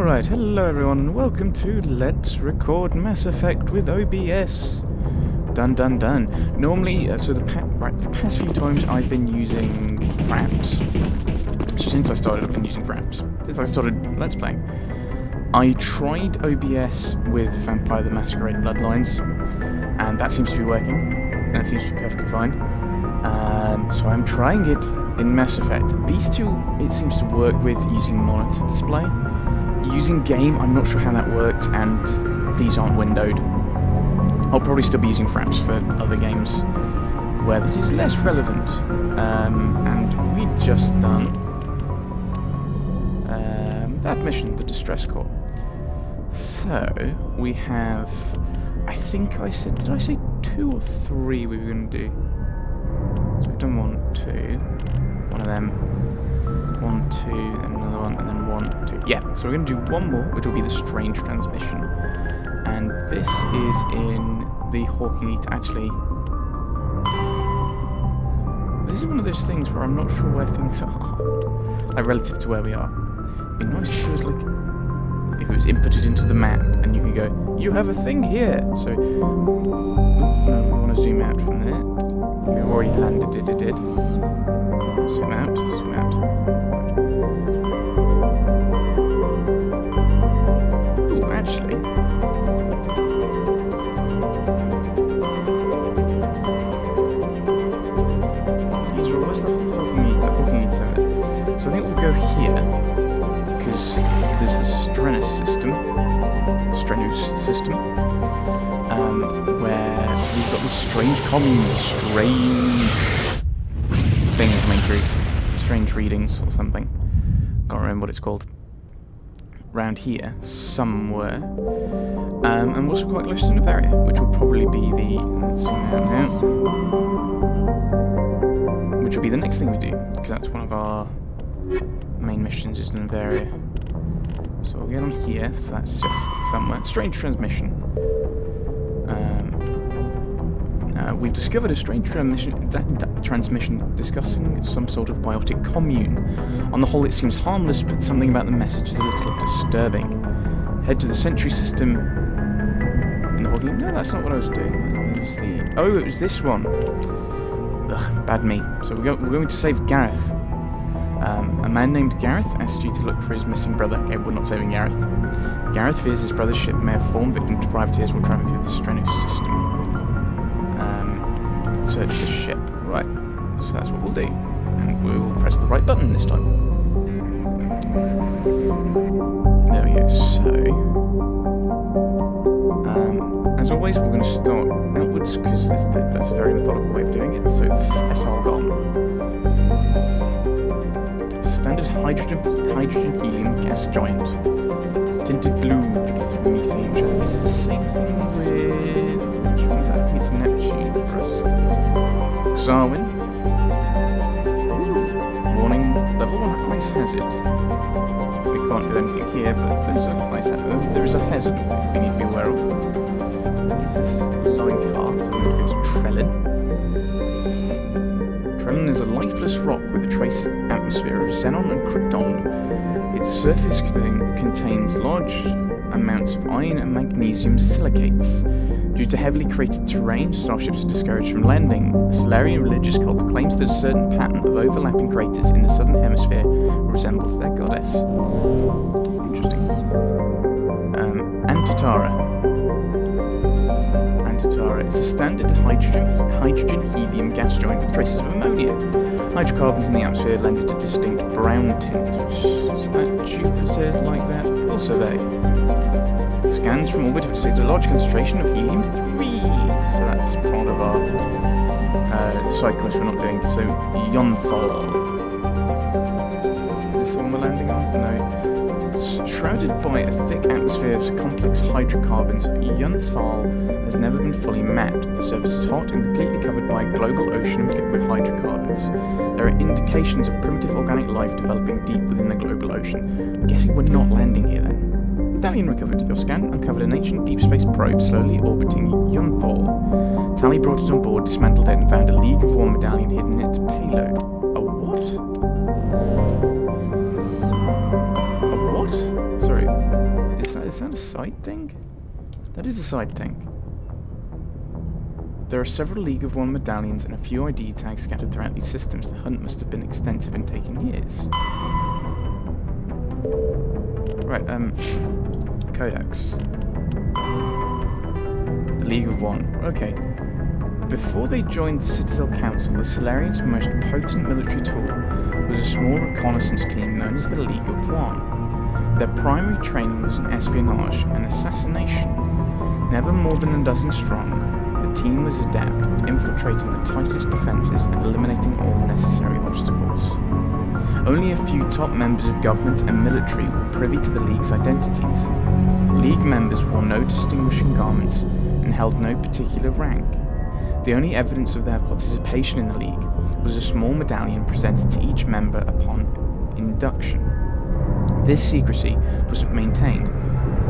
Alright, hello everyone and welcome to Let's Record Mass Effect with OBS. Dun dun dun. Normally, the past few times I've been using Fraps. So since I started, I've been using Fraps. Since I started Let's Playing. I tried OBS with Vampire the Masquerade Bloodlines, and that seems to be working. That seems to be perfectly fine. So I'm trying it in Mass Effect. These two, it seems to work with using monitor display. Using game, I'm not sure how that works, and these aren't windowed. I'll probably still be using Fraps for other games where this is less relevant. And we've just done that mission, the Distress Core. So, we have, I think I said, did I say 2 or 3 we were going to do? So we've done 1, 2, one of them, 1, 2, then another one, and then 1, 2. Yeah, so we're going to do one more, which will be the Strange Transmission. And this is in the Hawking Eater. Actually, this is one of those things where I'm not sure where things are, like relative to where we are. It'd be nice if it was like, if it was inputted into the map, and you could go, you have a thing here! So, no, we want to zoom out from there. We've already landed it, Zoom out, zoom out. Ooh, actually. Where's the Hawking Eater? So I think we'll go here, because there's the Strenuus system, where we've got this strange commune, strange thing coming through, strange readings or something. Can't remember what it's called. Round here, somewhere, and we're also quite close to Nevaria, which will probably be the which will be the next thing we do, because that's one of our main missions is Nevaria. So we'll get on here, so that's just somewhere. Strange Transmission. We've discovered a strange transmission discussing some sort of biotic commune. On the whole, it seems harmless, but something about the message is a little disturbing. Head to the Sentry system in the Hawking. No, that's not what I was doing. Where was the... Oh, it was this one. Ugh, bad me. So we're going to save Gareth. A man named Gareth asked you to look for his missing brother. Okay, we're not saving Gareth. Gareth fears his brother's ship may have fallen victim to privateers while traveling through the Strenuus system. Search the ship. Right. So that's what we'll do. And we will press the right button this time. There we go. So, as always, we're going to start outwards, because that's a very methodical way of doing it. So, SR gone. Standard hydrogen helium gas giant. It's tinted blue because of methane. It's the same thing with... which one is that? I think it's Neptune for us. Xarwin. Warning, level 1 ice hazard. We can't do anything here, but there's a ice hazard. There is a hazard we need to be aware of. What is this line path? So we're going to go to Trellin. Trellin is a lifeless rock with a trace atmosphere of xenon and krypton. Its surface contains large amounts of iron and magnesium silicates. Due to heavily created terrain, starships are discouraged from landing. The Solarian religious cult claims that a certain pattern of overlapping craters in the southern hemisphere resembles their goddess. Interesting. Antitara is a standard hydrogen-helium gas giant with traces of ammonia. Hydrocarbons in the atmosphere lend it a distinct brown tint. Is that Jupiter like that? We'll survey. Scans from orbit have detected a large concentration of helium-3. So that's part of our side quest we're not doing. So, Yonthal. Is this the one we're landing on? No. Shrouded by a thick atmosphere of complex hydrocarbons, Yonthal has never been fully mapped. The surface is hot and completely covered by a global ocean of liquid hydrocarbons. There are indications of primitive organic life developing deep within the global ocean. I'm guessing we're not landing here then. Medallion recovered. Your scan uncovered an ancient deep space probe slowly orbiting Yonthal. Tally brought it on board, dismantled it, and found a League of War medallion hidden in its payload. A what? A what? Sorry. that a side thing? That is a side thing. There are several League of One medallions and a few ID tags scattered throughout these systems. The hunt must have been extensive and taken years. Right, Codex. The League of One. Okay. Before they joined the Citadel Council, the Solarians' most potent military tool was a small reconnaissance team known as the League of One. Their primary training was in espionage and assassination. Never more than a dozen strong, the team was adept at infiltrating the tightest defences and eliminating all necessary obstacles. Only a few top members of government and military were privy to the League's identities. League members wore no distinguishing garments and held no particular rank. The only evidence of their participation in the League was a small medallion presented to each member upon induction. This secrecy was maintained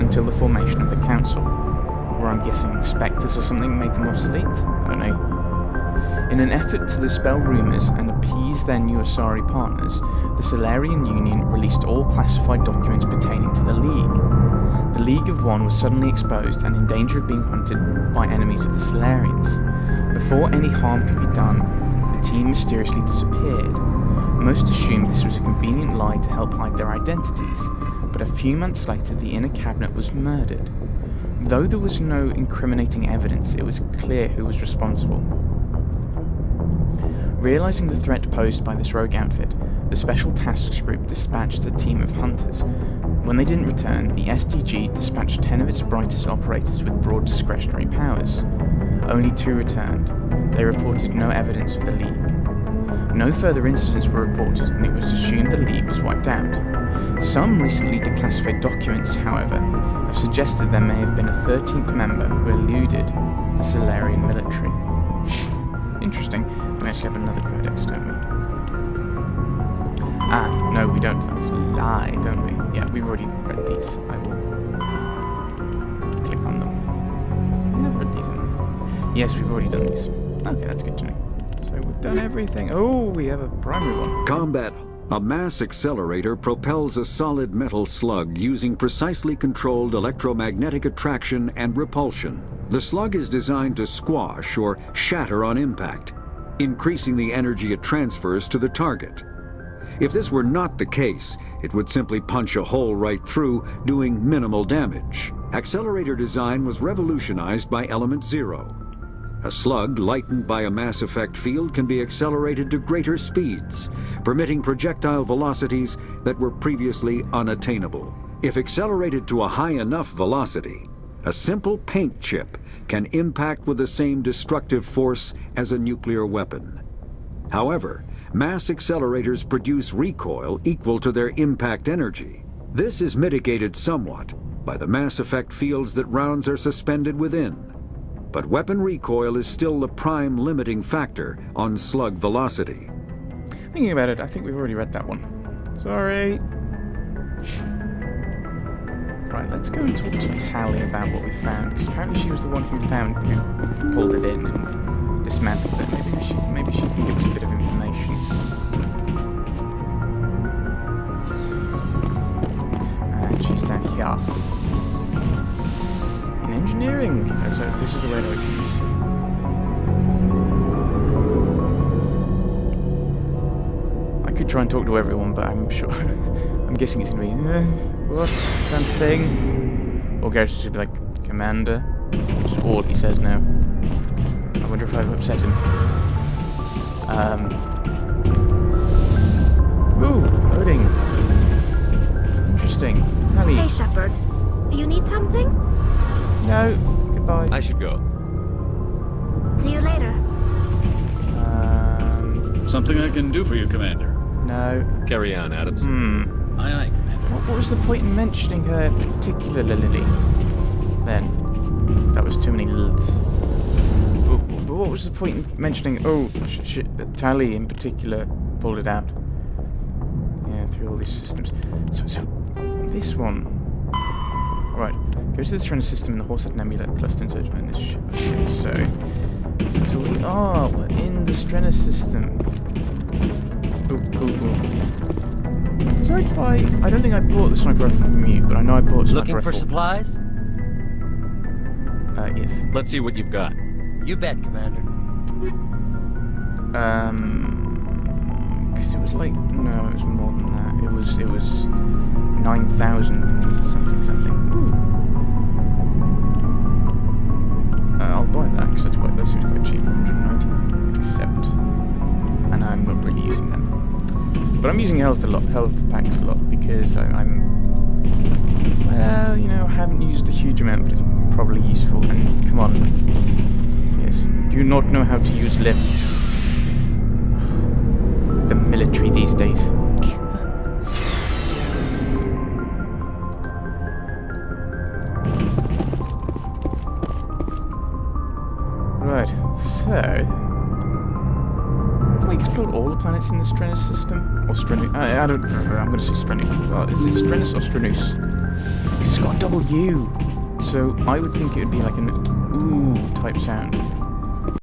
until the formation of the Council, where I'm guessing spectres or something made them obsolete? I don't know. In an effort to dispel rumours and appease their new Asari partners, the Solarian Union released all classified documents pertaining to the League. The League of One was suddenly exposed and in danger of being hunted by enemies of the Solarians. Before any harm could be done, the team mysteriously disappeared. Most assumed this was a convenient lie to help hide their identities, but a few months later the inner cabinet was murdered. Though there was no incriminating evidence, it was clear who was responsible. Realising the threat posed by this rogue outfit, the Special Tasks Group dispatched a team of hunters. When they didn't return, the STG dispatched 10 of its brightest operators with broad discretionary powers. Only 2 returned. They reported no evidence of the League. No further incidents were reported, and it was assumed the League was wiped out. Some recently declassified documents, however, have suggested there may have been a 13th member who eluded the Solarian military. Interesting. We actually have another codex, don't we? Ah, no, we don't. That's a lie, don't we? Yeah, we've already read these. I will click on them. We have read these, haven't we? Yes, we've already done these. Okay, that's good to know. So we've done everything. Oh, we have a primary one. Combat. A mass accelerator propels a solid metal slug using precisely controlled electromagnetic attraction and repulsion. The slug is designed to squash or shatter on impact, increasing the energy it transfers to the target. If this were not the case, it would simply punch a hole right through, doing minimal damage. Accelerator design was revolutionized by Element Zero. A slug lightened by a mass effect field can be accelerated to greater speeds, permitting projectile velocities that were previously unattainable. If accelerated to a high enough velocity, a simple paint chip can impact with the same destructive force as a nuclear weapon. However, mass accelerators produce recoil equal to their impact energy. This is mitigated somewhat by the mass effect fields that rounds are suspended within. But weapon recoil is still the prime limiting factor on slug velocity. Thinking about it, I think we've already read that one. Sorry. Right, let's go and talk to Tally about what we found, because apparently she was the one who pulled it in and dismantled it. Maybe she can give us a bit of information. And she's down here. In engineering. So this is the way to use. I could try and talk to everyone, but I'm sure I'm guessing it's gonna be what kind of thing? Or Garrus should be like Commander. Which is all he says now. I wonder if I've upset him. Ooh, loading. Interesting. Tally. Hey, Shepard. You need something? No. Goodbye. I should go. See you later. Something I can do for you, Commander. No. Carry on, Adams. Aye, aye, Commander. What was the point in mentioning her particularly? Then. That was too many L's. But what was the point in mentioning, Tally in particular pulled it out? Yeah, through all these systems. So this one. Right. Go to the Strenuus system in the Horsehead Nebula cluster and search for this ship. Okay, so that's where we are. We're in the Strenuus system. Ooh. Does I buy... I don't think I bought the sniper rifle from you, but I know I bought a sniper Looking rifle. for supplies? Yes. Let's see what you've got. You bet, Commander. Because it was like... No, it was more than that. It was 9,000 something. Ooh. I'll buy that, because that seems quite cheap for 190. Except... And I'm not really using them. But I'm using health packs a lot, because I'm... Well, you know, I haven't used a huge amount, but it's probably useful. And, come on. Yes. Do you not know how to use lifts? The military these days. Right, so... Have we explored all the planets in the Strenuus system? Or Strenuus? I don't... I'm going to say Strenuus. Well, is it Strenuus or Strenuus? Because it's got a double U. So I would think it would be like an ooh type sound.